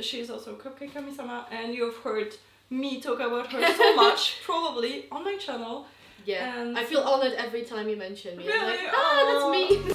she's also Cupcake Kamisama, and you've heard me talk about her so much, probably, on my channel. Yeah, and I feel honoured every time you mention me. Really? I'm like, that's me!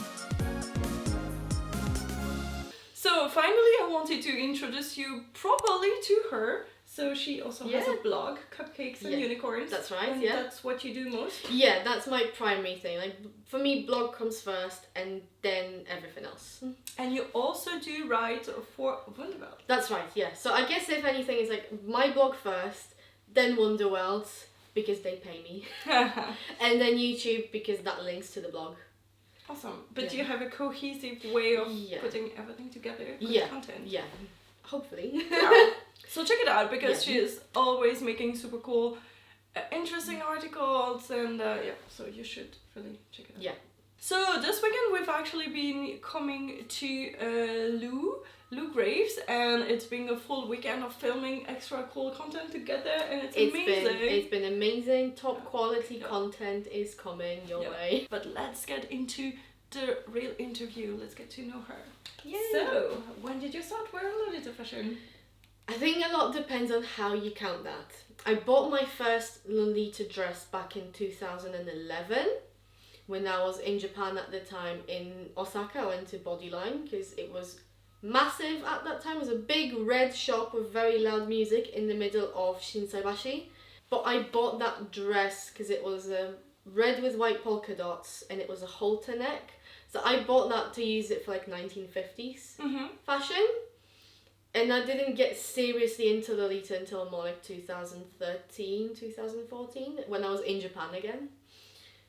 So finally I wanted to introduce you properly to her. So she also has a blog, Cupcakes and Unicorns. That's right, and that's what you do most? Yeah, that's my primary thing. Like, for me, blog comes first and then everything else. And you also do write for Wonderworld. That's right, yeah. So I guess if anything, it's like my blog first, then Wonderworld, because they pay me. And then YouTube, because that links to the blog. Awesome. But do you have a cohesive way of putting everything together? Content? Yeah. Hopefully. Yeah. So check it out, because she is always making super cool, interesting articles, and so you should really check it out. Yeah. So this weekend we've actually been coming to Lou Graves, and it's been a full weekend of filming extra cool content together, and it's amazing. It's been amazing. Top quality content is coming your way. But let's get into the real interview. Let's get to know her. Yeah. So, when did you start wearing Lolita fashion? I think a lot depends on how you count that. I bought my first Lolita dress back in 2011 when I was in Japan at the time in Osaka. I went to Bodyline because it was massive at that time. It was a big red shop with very loud music in the middle of Shinsaibashi. But I bought that dress because it was red with white polka dots and it was a halter neck. So I bought that to use it for like 1950s fashion. And I didn't get seriously into Lolita until more like 2013, 2014, when I was in Japan again.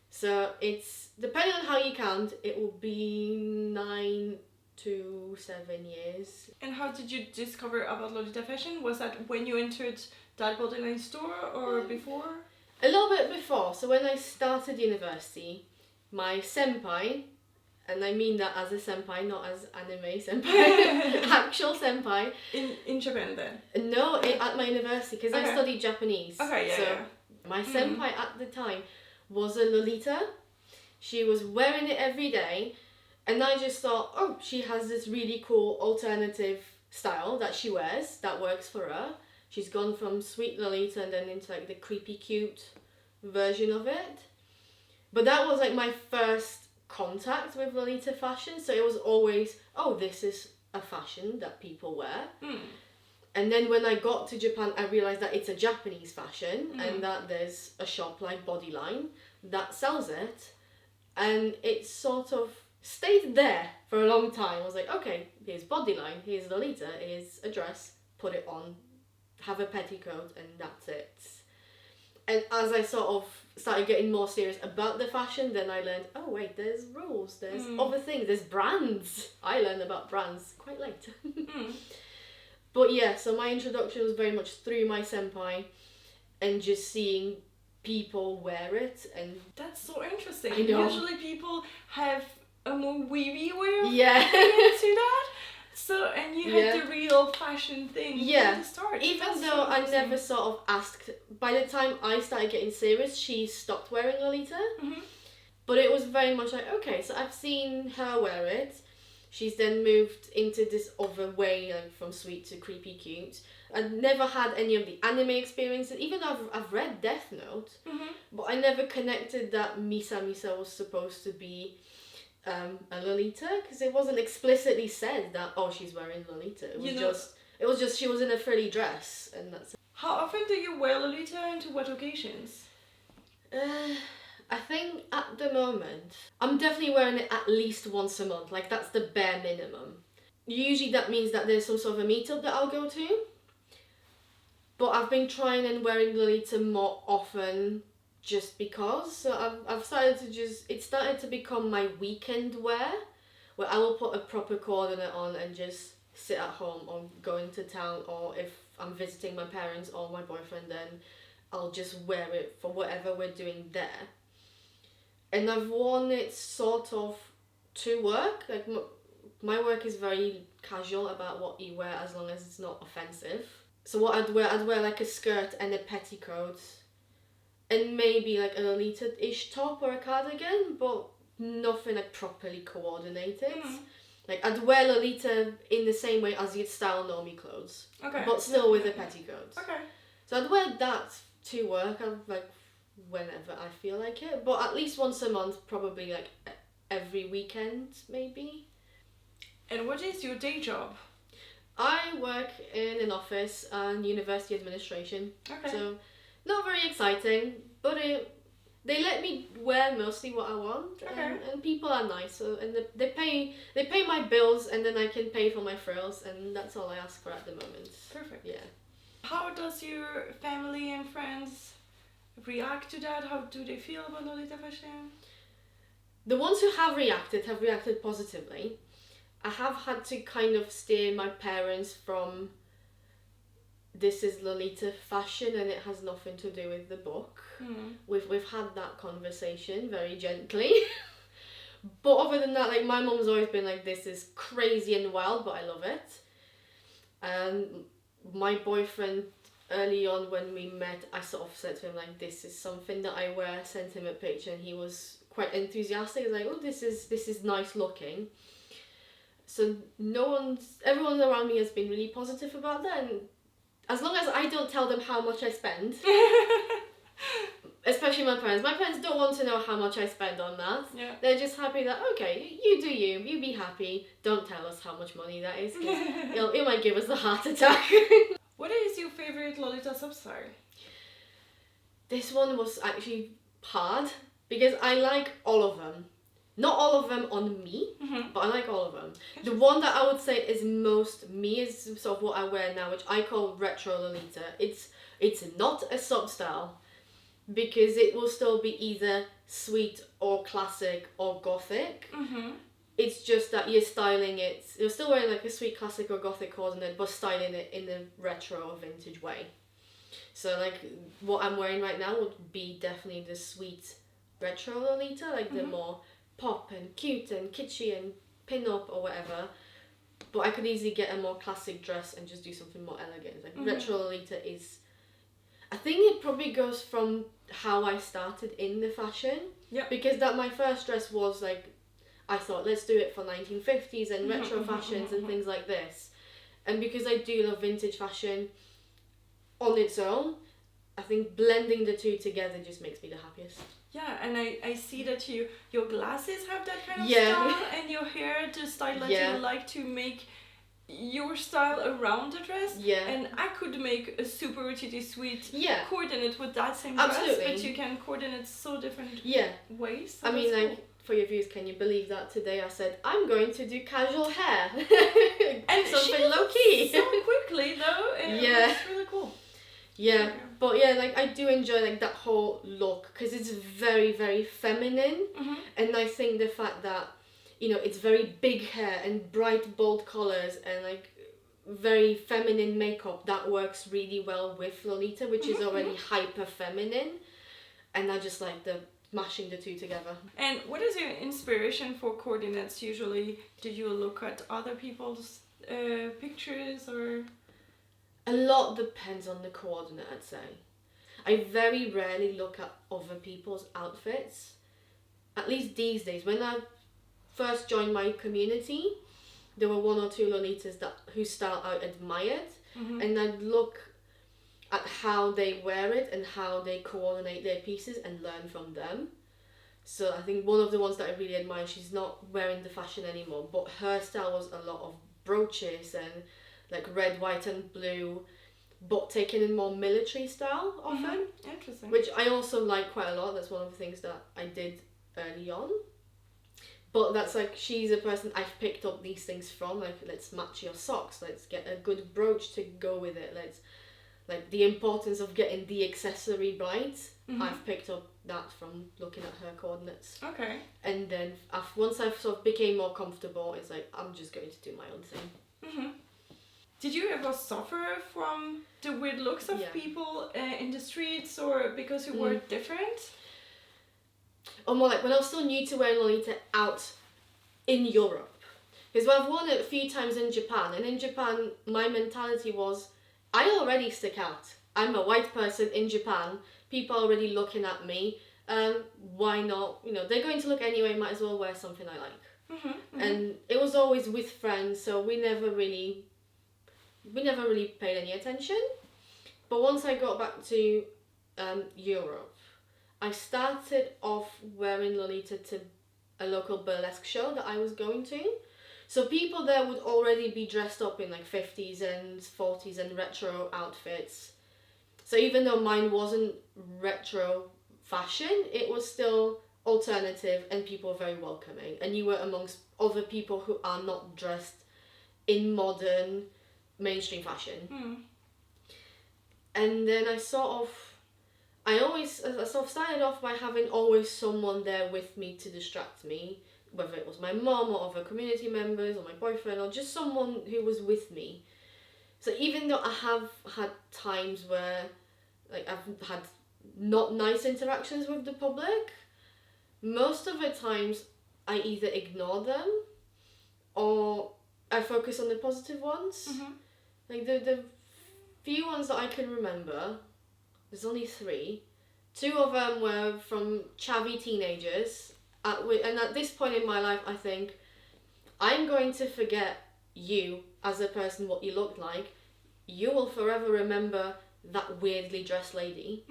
So it's, depending on how you count, it will be 9 to 7 years. And how did you discover about Lolita fashion? Was that when you entered that Bodyline store or before? A little bit before. So when I started university, my senpai, and I mean that as a senpai, not as anime senpai, actual senpai. In Japan then? No, at my university, because I studied Japanese. Okay, yeah. My senpai at the time was a Lolita. She was wearing it every day, and I just thought, oh, she has this really cool alternative style that she wears that works for her. She's gone from sweet Lolita and then into like the creepy cute version of it. But that was like my first contact with Lolita fashion, so it was always, oh, this is a fashion that people wear. And then when I got to Japan, I realised that it's a Japanese fashion and that there's a shop like Bodyline that sells it, and it sort of stayed there for a long time. I was like, okay, here's Bodyline, here's Lolita, here's a dress, put it on, have a petticoat, and that's it. And as I sort of started getting more serious about the fashion, then I learned, oh wait, there's rules, there's other things, there's brands. I learned about brands quite late. But yeah, so my introduction was very much through my senpai and just seeing people wear it. And that's so interesting. I know. Usually people have a more weavy way of into that. So, and you had the real fashion thing to start. Even though I never sort of asked, by the time I started getting serious, she stopped wearing Lolita. But it was very much like, okay, so I've seen her wear it. She's then moved into this other way, like from sweet to creepy cute. I'd never had any of the anime experiences, even though I've read Death Note. But I never connected that Misa Misa was supposed to be a Lolita, because it wasn't explicitly said that, oh, she's wearing Lolita. It was just she was in a frilly dress, and that's it. How often do you wear Lolita, and to what occasions? I think at the moment I'm definitely wearing it at least once a month. Like, that's the bare minimum. Usually that means that there's some sort of a meetup that I'll go to, but I've been trying and wearing Lolita more often just because. So I've started to it started to become my weekend wear, where I will put a proper coordinate on and just sit at home or go into town, or if I'm visiting my parents or my boyfriend, then I'll just wear it for whatever we're doing there. And I've worn it sort of to work. Like, my work is very casual about what you wear as long as it's not offensive. So what I'd wear like a skirt and a petticoat, and maybe like a Lolita-ish top or a cardigan, but nothing like properly coordinated. Like, I'd wear Lolita in the same way as you'd style normie clothes. Okay. But still with the petticoats. Okay. So I'd wear that to work, like, whenever I feel like it. But at least once a month, probably, like, every weekend, maybe. And what is your day job? I work in an office and university administration. Okay. So, not very exciting, but they let me wear mostly what I want, Okay. and people are nice. So, and they pay my bills, and then I can pay for my frills, and that's all I ask for at the moment. Perfect. Yeah. How does your family and friends react to that? How do they feel about Lolita fashion? The ones who have reacted positively. I have had to kind of steer my parents from this is Lolita fashion and it has nothing to do with the book. We've had that conversation very gently. But other than that, like, my mum's always been like, this is crazy and wild, but I love it. And my boyfriend, early on when we met, I sort of said to him, like, this is something that I wear, sent him a picture, and he was quite enthusiastic. He was like, oh, this is nice looking. So everyone around me has been really positive about that, and as long as I don't tell them how much I spend, especially my parents don't want to know how much I spend on that. Yeah. They're just happy that, okay, you do you be happy, don't tell us how much money that is, 'cause it might give us a heart attack. What is your favorite Lolita substyle? This one was actually hard, because I like all of them. Not all of them on me, but I like all of them. The one that I would say is most me is sort of what I wear now, which I call retro Lolita. It's not a sub-style, because it will still be either sweet or classic or gothic. It's just that you're styling it, you're still wearing like a sweet classic or gothic coordinate, but styling it in a retro or vintage way. So like what I'm wearing right now would be definitely the sweet retro Lolita, like the more pop and cute and kitschy and pin-up or whatever. But I could easily get a more classic dress and just do something more elegant. Like retro Lolita is, I think it probably goes from how I started in the fashion. Yeah. Because that my first dress was like, I thought, let's do it for 1950s and retro fashions and things like this. And because I do love vintage fashion on its own, I think blending the two together just makes me the happiest. Yeah, and I see that your glasses have that kind of Yeah. style, and your hair, the style that you like to make your style around the dress. Yeah. And I could make a super richly sweet Yeah. coordinate with that same dress, Absolutely. but you can coordinate so different Yeah. ways. So I mean, that's like, cool. for your views, can you believe that today I said, I'm going to do casual hair? And she something did low-key. so quickly though, and Yeah. it's really cool. Yeah, but yeah, like, I do enjoy like that whole look, because it's very, very feminine. And I think the fact that, you know, it's very big hair and bright bold colours and like very feminine makeup, that works really well with Lolita, which is already hyper feminine, and I just like the mashing the two together. And what is your inspiration for coordinates usually? Do you look at other people's pictures or? A lot depends on the coordinate, I'd say. I very rarely look at other people's outfits. At least these days. When I first joined my community, there were one or two Lolitas whose style I admired. And I'd look at how they wear it and how they coordinate their pieces and learn from them. So I think one of the ones that I really admire, she's not wearing the fashion anymore, but her style was a lot of brooches and like red, white and blue, but taken in more military style often. Interesting. Which I also like quite a lot. That's one of the things that I did early on. But that's like, she's a person I've picked up these things from. Like, let's match your socks. Let's get a good brooch to go with it. Let's, like, the importance of getting the accessory right. I've picked up that from looking at her coordinates. Okay. And then once I've sort of became more comfortable, it's like, I'm just going to do my own thing. Did you ever suffer from the weird looks of people in the streets, or because you were different? Or more like when I was still new to wearing Lolita out in Europe. Because I've worn it a few times in Japan, and in Japan my mentality was, I already stick out. I'm a white person in Japan, people are already looking at me, why not? You know, they're going to look anyway, might as well wear something I like. And it was always with friends, so we never really paid any attention. But once I got back to Europe, I started off wearing Lolita to a local burlesque show that I was going to. So people there would already be dressed up in like 50s and 40s and retro outfits. So even though mine wasn't retro fashion, it was still alternative, and people were very welcoming. And you were amongst other people who are not dressed in modern mainstream fashion. And then I sort of started off by having always someone there with me to distract me, whether it was my mom or other community members or my boyfriend or just someone who was with me. So even though I have had times where like I've had not nice interactions with the public, most of the times I either ignore them or I focus on the positive ones. Like the few ones that I can remember, there's only 3. 2 of them were from chavvy teenagers. And at this point in my life, I think, I'm going to forget you as a person, what you looked like. You will forever remember that weirdly dressed lady.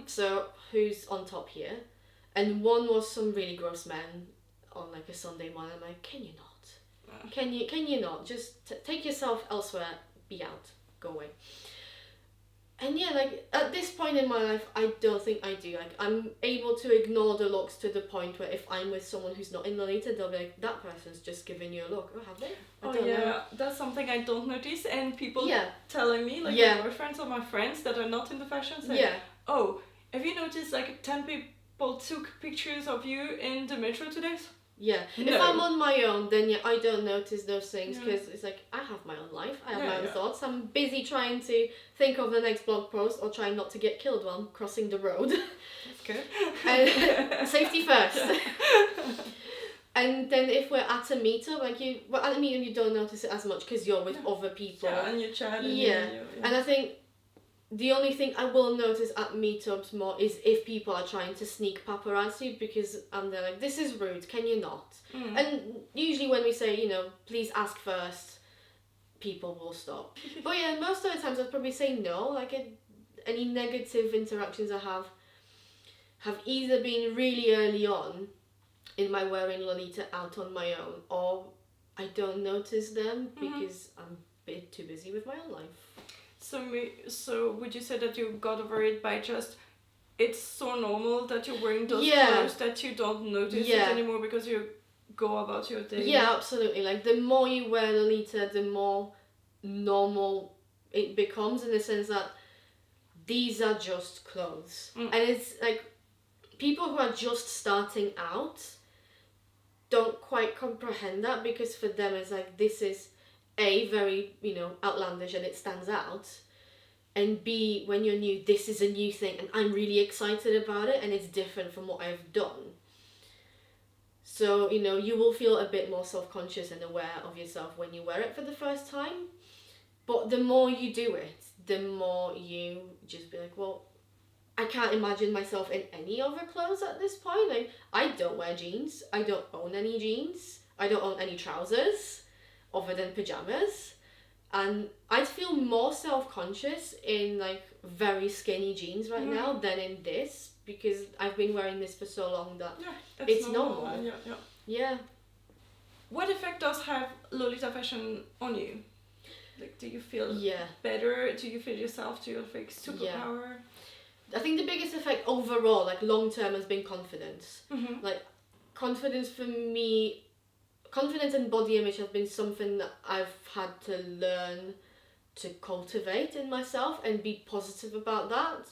So who's on top here? And one was some really gross men on like a Sunday morning. I'm like, can you not? Can you not? Just take yourself elsewhere, be out, go away. And yeah, like at this point in my life, I don't think I do. Like I'm able to ignore the looks to the point where if I'm with someone who's not in Lolita, they'll be like, that person's just giving you a look. Oh, have they? I don't know. That's something I don't notice, and people telling me, like my boyfriends or my friends that are not in the fashion say, oh, have you noticed like 10 people took pictures of you in the metro today? Yeah, if I'm on my own, then I don't notice those things because it's like I have my own life, I have my own thoughts. I'm busy trying to think of the next blog post or trying not to get killed while I'm crossing the road. That's good. And safety first. And then if we're at a meetup, like at a meetup you don't notice it as much because you're with other people. Yeah, and you chat. And I think the only thing I will notice at meetups more is if people are trying to sneak paparazzi because they're like, this is rude, can you not? And usually when we say, please ask first, people will stop. But yeah, most of the times I'd probably say no. Like any negative interactions I have either been really early on in my wearing Lolita out on my own, or I don't notice them because I'm a bit too busy with my own life. So would you say that you got over it by just, it's so normal that you're wearing those clothes that you don't notice it anymore because you go about your day? Yeah, absolutely. Like the more you wear Lolita, the more normal it becomes, in the sense that these are just clothes. And it's like people who are just starting out don't quite comprehend that, because for them it's like, this is A, very, outlandish and it stands out, and B, when you're new, this is a new thing and I'm really excited about it and it's different from what I've done. So, you will feel a bit more self-conscious and aware of yourself when you wear it for the first time. But the more you do it, the more you just be like, well, I can't imagine myself in any other clothes at this point. Like, I don't wear jeans. I don't own any jeans. I don't own any trousers other than pajamas. And I'd feel more self-conscious in like very skinny jeans right now than in this, because I've been wearing this for so long that it's normal. Yeah. What effect does have Lolita fashion on you? Like, do you feel better? Do you feel yourself? Do you feel superpower? I think the biggest effect overall, like long term, has been confidence. Like confidence for me, confidence and body image have been something that I've had to learn to cultivate in myself and be positive about that.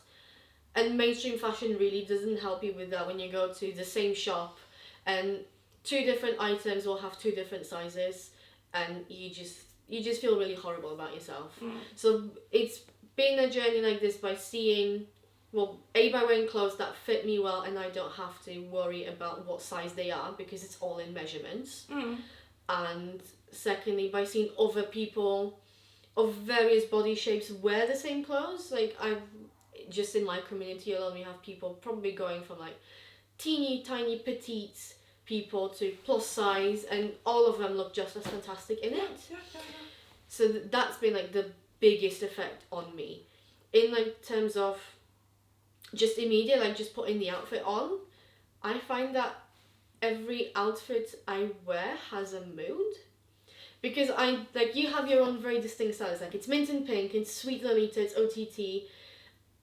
And mainstream fashion really doesn't help you with that when you go to the same shop and 2 different items will have 2 different sizes and you just feel really horrible about yourself. So it's been a journey like this by seeing, well, A, by wearing clothes that fit me well and I don't have to worry about what size they are because it's all in measurements. And secondly, by seeing other people of various body shapes wear the same clothes. Like just in my community alone, we have people probably going from like teeny tiny petite people to plus size, and all of them look just as fantastic in it. Yeah. So that's been like the biggest effect on me. In like terms of just immediate, like just putting the outfit on, I find that every outfit I wear has a mood. Because you have your own very distinct styles. Like it's mint and pink, it's sweet Lolita, it's OTT,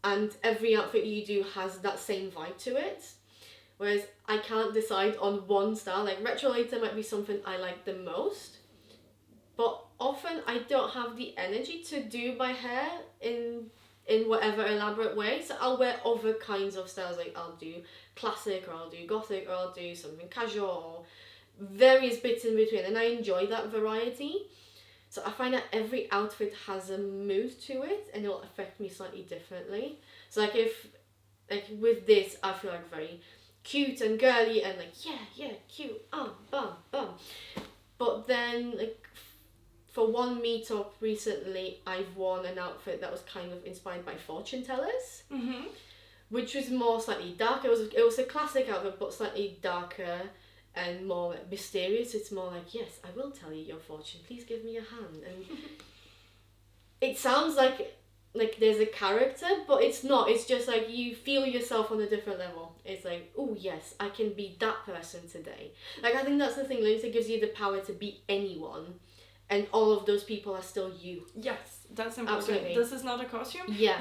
and every outfit you do has that same vibe to it. Whereas I can't decide on one style. Like retro Lolita might be something I like the most, but often I don't have the energy to do my hair in whatever elaborate way. So I'll wear other kinds of styles. Like I'll do classic, or I'll do gothic, or I'll do something casual, or various bits in between, and I enjoy that variety. So I find that every outfit has a mood to it, and it'll affect me slightly differently. So like if with this, I feel like very cute and girly and like yeah cute, bum. But then like for one meetup recently, I've worn an outfit that was kind of inspired by fortune tellers, which was more slightly dark. It was a classic outfit, but slightly darker and more like mysterious. It's more like, yes, I will tell you your fortune. Please give me a hand. And it sounds like there's a character, but it's not. It's just like you feel yourself on a different level. It's like, oh yes, I can be that person today. Like I think that's the thing. Lolita gives you the power to be anyone, and all of those people are still you. Yes, that's important. Absolutely. This is not a costume. Yeah.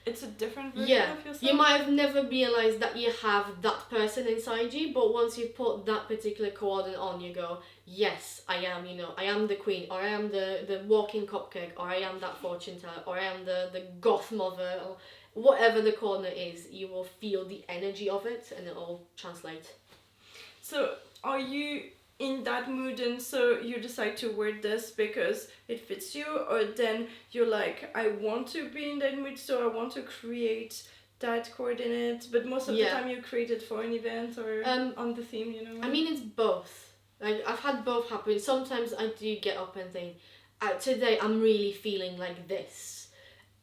It's a different version of yourself. You might have never realised that you have that person inside you, but once you put that particular coordinate on, you go, yes, I am, I am the queen, or I am the walking cupcake, or I am that fortune teller, or I am the goth mother, or whatever the coordinate is, you will feel the energy of it, and it'll translate. So, are you in that mood, and so you decide to wear this because it fits you, or then you're like, I want to be in that mood, so I want to create that coordinate, but most of the time you create it for an event or on the theme, I mean, it's both. Like I've had both happen. Sometimes I do get up and think, today I'm really feeling like this,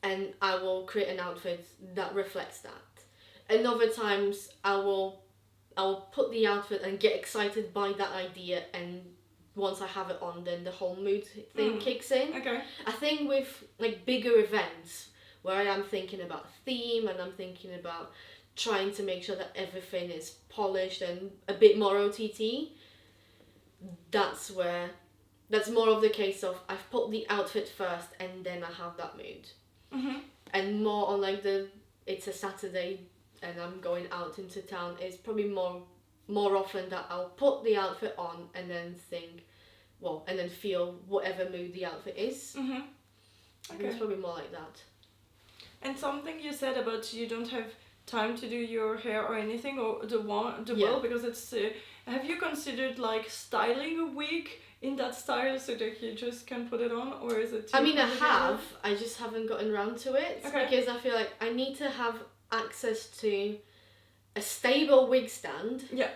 and I will create an outfit that reflects that. And other times I will put the outfit and get excited by that idea, and once I have it on, then the whole mood thing kicks in. Okay. I think with like bigger events where I am thinking about theme, and I'm thinking about trying to make sure that everything is polished and a bit more OTT, that's more of the case of I've put the outfit first and then I have that mood. And more on like it's a Saturday and I'm going out into town, is probably more often that I'll put the outfit on and then think, and then feel whatever mood the outfit is. I think it's probably more like that. And something you said about you don't have time to do your hair or anything, or the will, because it's. Have you considered like styling a wig in that style so that you just can put it on, or is it? I mean, I have. I just haven't gotten around to it because I feel like I need to have access to a stable wig stand. Yeah.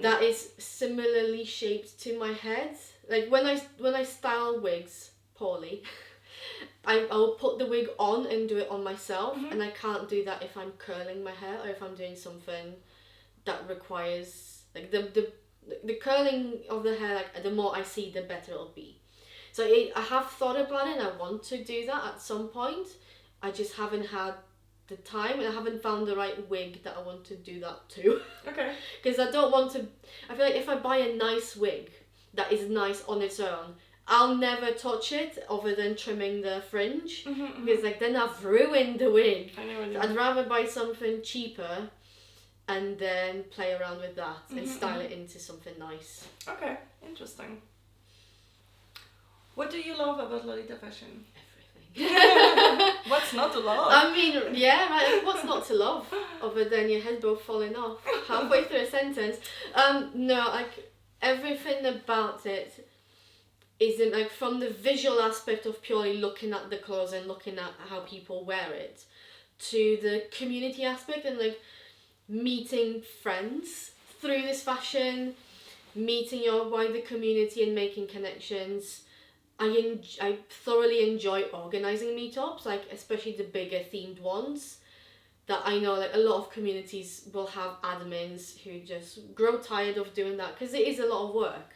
That is similarly shaped to my head. Like when I style wigs poorly, I'll put the wig on and do it on myself, and I can't do that if I'm curling my hair or if I'm doing something that requires like the curling of the hair. Like the more I see, the better it'll be. So I have thought about it, and I want to do that at some point. I just haven't had the time, and I haven't found the right wig that I want to do that to. Okay. Because I don't want to. I feel like if I buy a nice wig that is nice on its own, I'll never touch it other than trimming the fringe, because like then I've ruined the wig. I know what you So I'd rather buy something cheaper and then play around with that and style it into something nice. Okay, interesting. What do you love about Lolita fashion? What's not to love? I mean, yeah, right. What's not to love other than your head both falling off halfway through a sentence? No, like everything about it isn't like from the visual aspect of purely looking at the clothes and looking at how people wear it, to the community aspect and like meeting friends through this fashion, meeting your wider community and making connections. I thoroughly enjoy organising meetups, like especially the bigger themed ones, that I know like a lot of communities will have admins who just grow tired of doing that because it is a lot of work.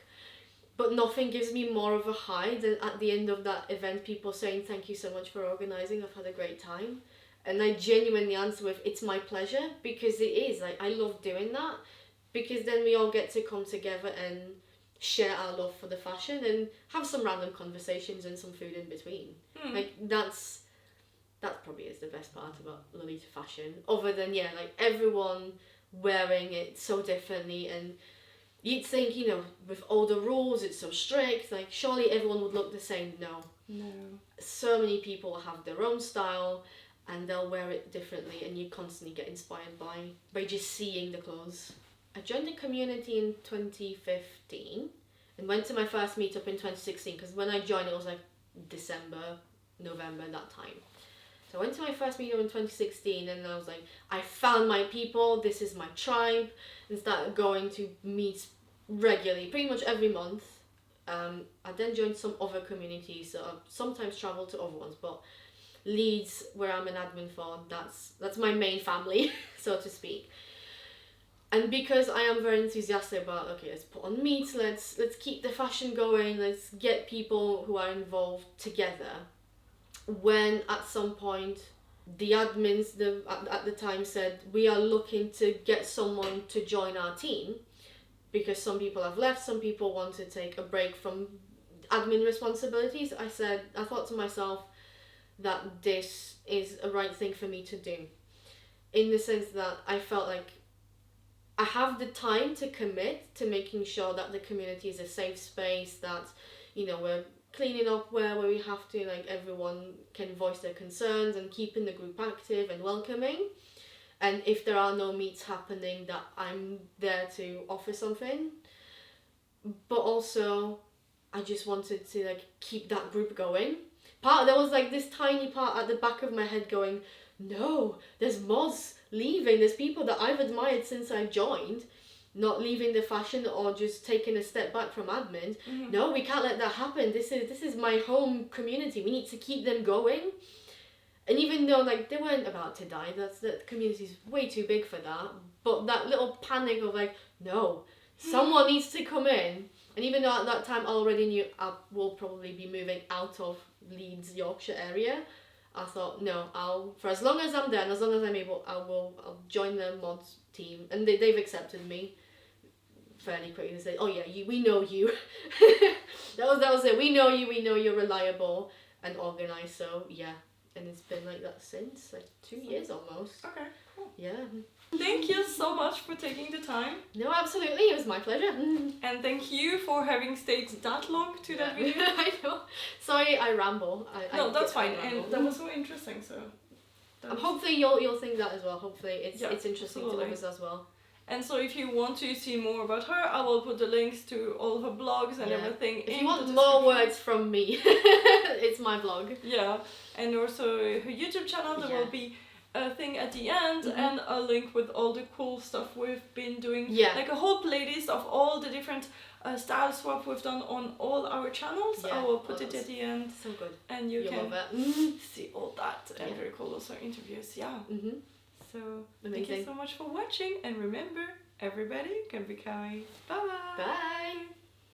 But nothing gives me more of a high than at the end of that event people saying thank you so much for organising, I've had a great time. And I genuinely answer with it's my pleasure, because it is, like, I love doing that, because then we all get to come together and share our love for the fashion and have some random conversations and some food in between. Like that probably is the best part about Lolita fashion, other than like everyone wearing it so differently. And you'd think, with all the rules, it's so strict, like surely everyone would look the same. No, so many people have their own style and they'll wear it differently, and you constantly get inspired by just seeing the clothes. I joined the community in 2015 and went to my first meetup in 2016, because when I joined it was like December, November, that time. So I went to my first meetup in 2016 and I was like, I found my people, this is my tribe, and started going to meet regularly, pretty much every month. I then joined some other communities, so I sometimes travel to other ones, but Leeds, where I'm an admin for, that's my main family, so to speak. And because I am very enthusiastic about, okay, let's put on meets, let's keep the fashion going, let's get people who are involved together. When at some point the admins at the time said, we are looking to get someone to join our team, because some people have left, some people want to take a break from admin responsibilities, I thought to myself that this is a right thing for me to do, in the sense that I felt like I have the time to commit to making sure that the community is a safe space, that we're cleaning up where we have to, like everyone can voice their concerns, and keeping the group active and welcoming. And if there are no meets happening, that I'm there to offer something. But also I just wanted to like keep that group going. There was like this tiny part at the back of my head going, no, there's mods leaving, there's people that I've admired since I joined not leaving the fashion or just taking a step back from admin. No, we can't let that happen. This is my home community, we need to keep them going. And even though like they weren't about to die, the community's way too big for that, but that little panic of like, no, someone needs to come in. And even though at that time I already knew I will probably be moving out of Leeds, Yorkshire area, I thought, no, for as long as I'm there and as long as I'm able, I'll join the mods team. And they've accepted me fairly quickly. They said, oh yeah, we know you. that was it. We know you, we know you're reliable and organised, so yeah. And it's been like that since, like 2 years almost. Okay, cool. Yeah. Thank you so much for taking the time. No, absolutely, it was my pleasure. And thank you for having stayed that long to that video. I know. Sorry, I ramble. That's fine, and that was so interesting. So. Hopefully you'll think that as well. Hopefully it's interesting absolutely. to others as well. And so if you want to see more about her, I will put the links to all her blogs and everything. If you want more words from me, it's my blog. Yeah, and also her YouTube channel, there will be a thing at the end and a link with all the cool stuff we've been doing. Yeah. Like a whole playlist of all the different style swap we've done on all our channels. Yeah, I will put it at the end. So good. And you can love it. see all that and very cool also interviews. Yeah. So amazing. Thank you so much for watching, and remember, everybody can be kawaii. Bye. Bye.